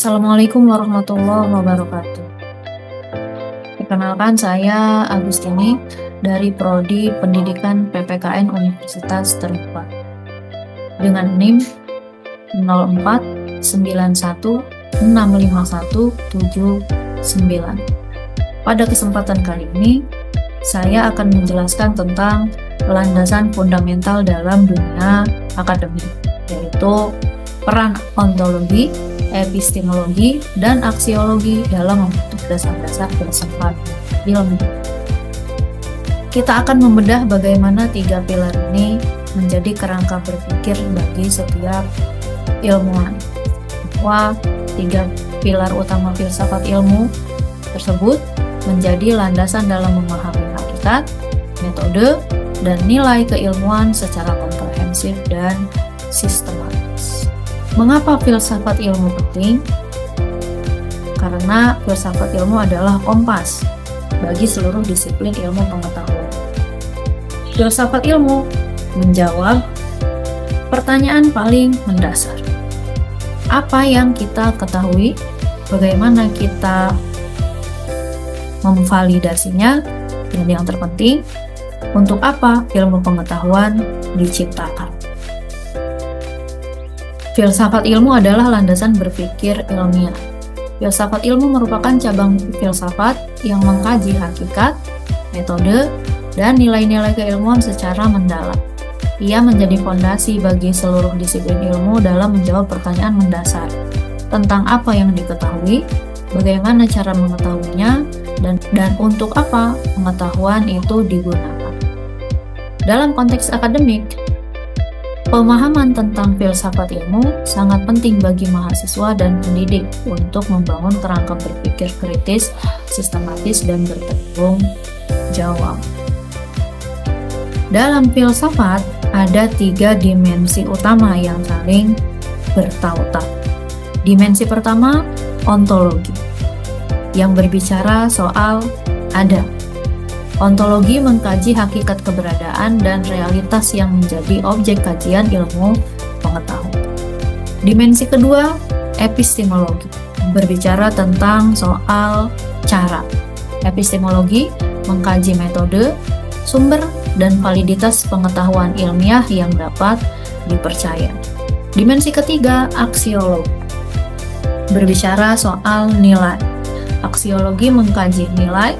Assalamualaikum warahmatullahi wabarakatuh. Perkenalkan, saya Agustini dari Prodi Pendidikan PPKN Universitas Ternate dengan NIM 0491651799. Pada kesempatan kali ini, saya akan menjelaskan tentang landasan fundamental dalam dunia akademik, yaitu peran ontologi, epistemologi, dan aksiologi dalam membentuk dasar-dasar filsafat ilmu. Kita akan membedah bagaimana tiga pilar ini menjadi kerangka berpikir bagi setiap ilmuwan. Bahwa tiga pilar utama filsafat ilmu tersebut menjadi landasan dalam memahami hakikat, metode, dan nilai keilmuan secara komprehensif dan sistematis. Mengapa filsafat ilmu penting? Karena filsafat ilmu adalah kompas bagi seluruh disiplin ilmu pengetahuan. Filsafat ilmu menjawab pertanyaan paling mendasar. Apa yang kita ketahui? Bagaimana kita memvalidasinya? Dan yang terpenting, untuk apa ilmu pengetahuan diciptakan? Filsafat ilmu adalah landasan berpikir ilmiah. Filsafat ilmu merupakan cabang filsafat yang mengkaji hakikat, metode, dan nilai-nilai keilmuan secara mendalam. Ia menjadi fondasi bagi seluruh disiplin ilmu dalam menjawab pertanyaan mendasar tentang apa yang diketahui, bagaimana cara mengetahuinya, dan untuk apa pengetahuan itu digunakan. Dalam konteks akademik, pemahaman tentang filsafat ilmu sangat penting bagi mahasiswa dan pendidik untuk membangun kerangka berpikir kritis, sistematis, dan bertanggung jawab. Dalam filsafat, ada tiga dimensi utama yang saling bertautan. Dimensi pertama, ontologi, yang berbicara soal ada. Ontologi mengkaji hakikat keberadaan dan realitas yang menjadi objek kajian ilmu pengetahuan. Dimensi kedua, epistemologi, berbicara tentang soal cara. Epistemologi mengkaji metode, sumber, dan validitas pengetahuan ilmiah yang dapat dipercaya. Dimensi ketiga, aksiologi, berbicara soal nilai. Aksiologi mengkaji nilai,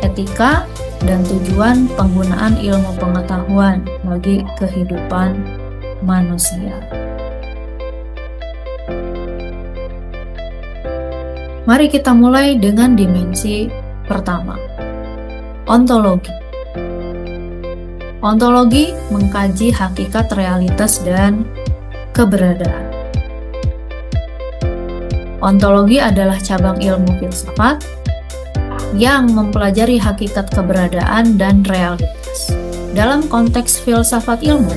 etika, dan tujuan penggunaan ilmu pengetahuan bagi kehidupan manusia. Mari kita mulai dengan dimensi pertama, ontologi. Ontologi mengkaji hakikat, realitas, dan keberadaan. Ontologi adalah cabang ilmu filsafat yang mempelajari hakikat keberadaan dan realitas. Dalam konteks filsafat ilmu,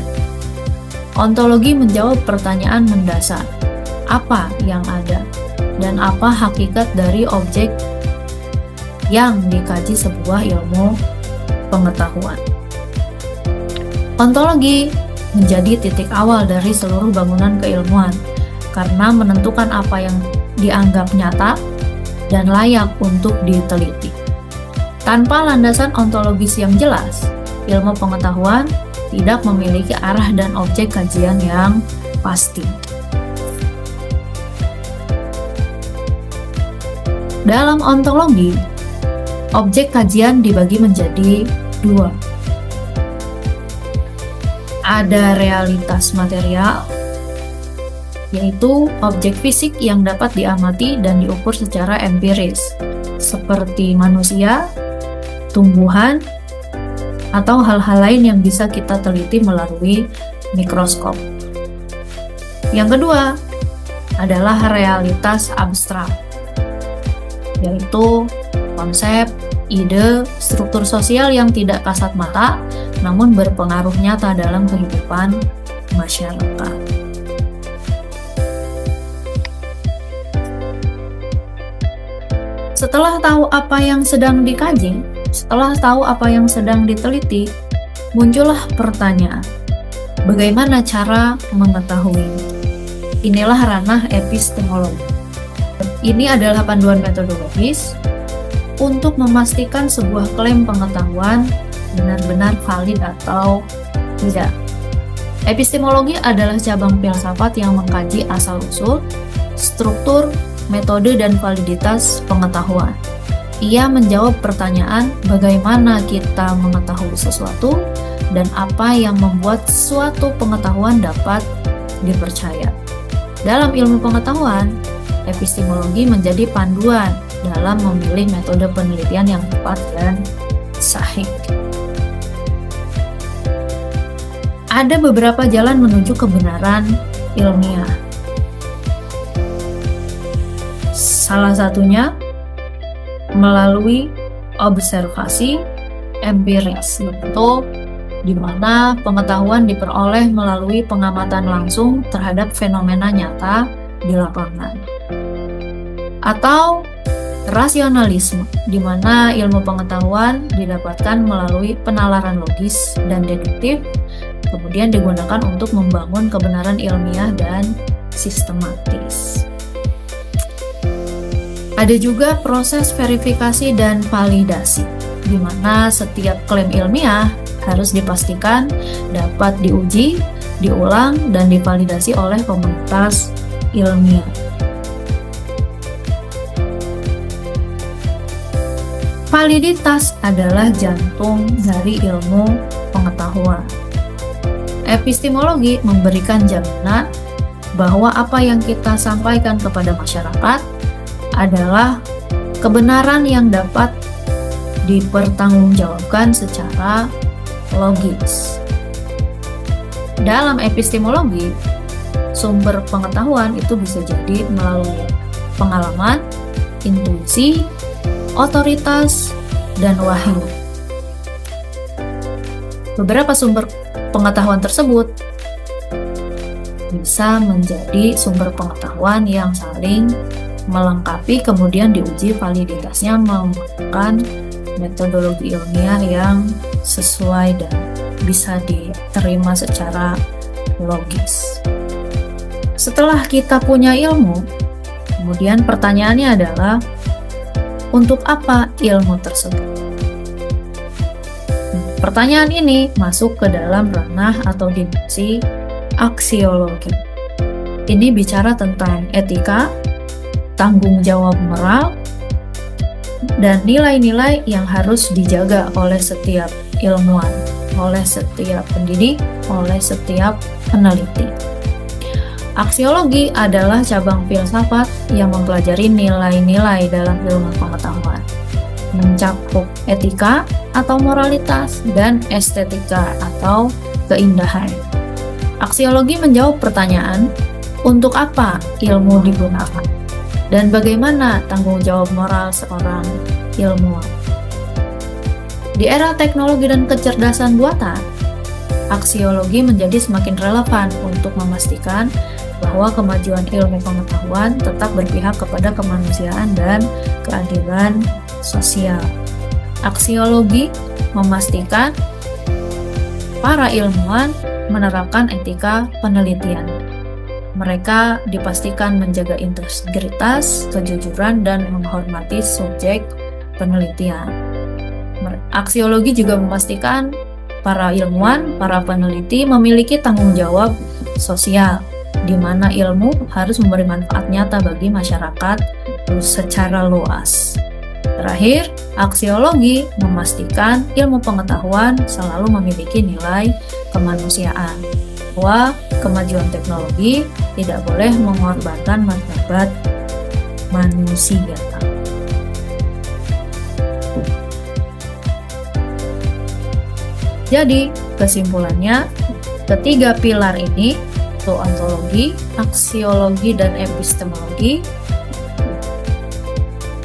ontologi menjawab pertanyaan mendasar, apa yang ada, dan apa hakikat dari objek yang dikaji sebuah ilmu pengetahuan. Ontologi menjadi titik awal dari seluruh bangunan keilmuan, karena menentukan apa yang dianggap nyata dan layak untuk diteliti. Tanpa landasan ontologis yang jelas, ilmu pengetahuan tidak memiliki arah dan objek kajian yang pasti. Dalam ontologi, objek kajian dibagi menjadi dua. Ada realitas material, yaitu objek fisik yang dapat diamati dan diukur secara empiris, seperti manusia, tumbuhan, atau hal-hal lain yang bisa kita teliti melalui mikroskop. Yang kedua adalah realitas abstrak, yaitu konsep, ide, struktur sosial yang tidak kasat mata, namun berpengaruh nyata dalam kehidupan masyarakat. Setelah tahu apa yang sedang dikaji, setelah tahu apa yang sedang diteliti, muncullah pertanyaan, bagaimana cara mengetahui? Inilah ranah epistemologi. Ini adalah panduan metodologis untuk memastikan sebuah klaim pengetahuan benar-benar valid atau tidak. Epistemologi adalah cabang filsafat yang mengkaji asal-usul, struktur, metode, dan validitas pengetahuan. Ia menjawab pertanyaan bagaimana kita mengetahui sesuatu dan apa yang membuat suatu pengetahuan dapat dipercaya. Dalam ilmu pengetahuan, epistemologi menjadi panduan dalam memilih metode penelitian yang tepat dan sahih. Ada beberapa jalan menuju kebenaran ilmiah. Salah satunya melalui observasi empiris, yaitu di mana pengetahuan diperoleh melalui pengamatan langsung terhadap fenomena nyata di lapangan. Atau rasionalisme, di mana ilmu pengetahuan didapatkan melalui penalaran logis dan deduktif, kemudian digunakan untuk membangun kebenaran ilmiah dan sistematis. Ada juga proses verifikasi dan validasi, di mana setiap klaim ilmiah harus dipastikan dapat diuji, diulang, dan divalidasi oleh komunitas ilmiah. Validitas adalah jantung dari ilmu pengetahuan. Epistemologi memberikan jaminan bahwa apa yang kita sampaikan kepada masyarakat adalah kebenaran yang dapat dipertanggungjawabkan secara logis. Dalam epistemologi, sumber pengetahuan itu bisa jadi melalui pengalaman, intuisi, otoritas, dan wahyu. Beberapa sumber pengetahuan tersebut bisa menjadi sumber pengetahuan yang saling melengkapi, kemudian diuji validitasnya menggunakan metodologi ilmiah yang sesuai dan bisa diterima secara logis. Setelah kita punya ilmu, kemudian pertanyaannya adalah, untuk apa ilmu tersebut? Pertanyaan ini masuk ke dalam ranah atau dimensi aksiologi. Ini bicara tentang etika, tanggung jawab moral, dan nilai-nilai yang harus dijaga oleh setiap ilmuwan, oleh setiap pendidik, oleh setiap peneliti. Aksiologi adalah cabang filsafat yang mempelajari nilai-nilai dalam ilmu pengetahuan, mencakup etika atau moralitas dan estetika atau keindahan. Aksiologi menjawab pertanyaan, untuk apa ilmu digunakan? Dan bagaimana tanggung jawab moral seorang ilmuwan? Di era teknologi dan kecerdasan buatan, aksiologi menjadi semakin relevan untuk memastikan bahwa kemajuan ilmu pengetahuan tetap berpihak kepada kemanusiaan dan keadilan sosial. Aksiologi memastikan para ilmuwan menerapkan etika penelitian. Mereka dipastikan menjaga integritas, kejujuran, dan menghormati subjek penelitian. Aksiologi juga memastikan para ilmuwan, para peneliti memiliki tanggung jawab sosial, di mana ilmu harus memberi manfaat nyata bagi masyarakat secara luas. Terakhir, aksiologi memastikan ilmu pengetahuan selalu memiliki nilai kemanusiaan, bahwa kemajuan teknologi tidak boleh mengorbankan martabat manusia. Jadi, kesimpulannya, ketiga pilar ini, yaitu ontologi, aksiologi, dan epistemologi,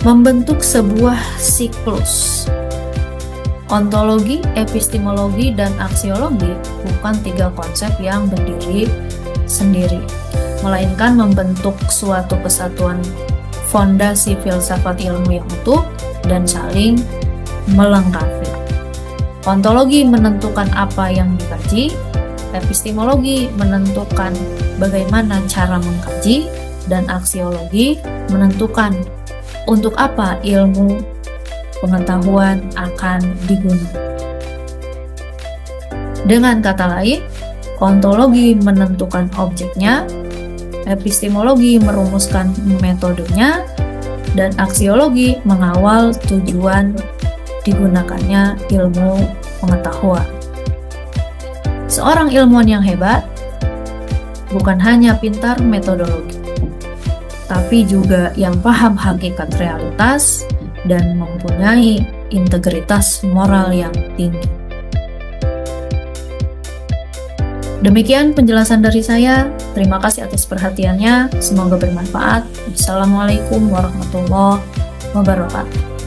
membentuk sebuah siklus. Ontologi, epistemologi, dan aksiologi bukan tiga konsep yang berdiri sendiri, melainkan membentuk suatu kesatuan fondasi filsafat ilmu yang utuh dan saling melengkapi. Ontologi menentukan apa yang dikaji, epistemologi menentukan bagaimana cara mengkaji, dan aksiologi menentukan untuk apa ilmu pengetahuan akan digunakan. Dengan kata lain, ontologi menentukan objeknya, epistemologi merumuskan metodenya, dan aksiologi mengawal tujuan digunakannya ilmu pengetahuan. Seorang ilmuwan yang hebat bukan hanya pintar metodologi, tapi juga yang paham hakikat realitas dan mempunyai integritas moral yang tinggi. Demikian penjelasan dari saya. Terima kasih atas perhatiannya. Semoga bermanfaat. Assalamualaikum warahmatullahi wabarakatuh.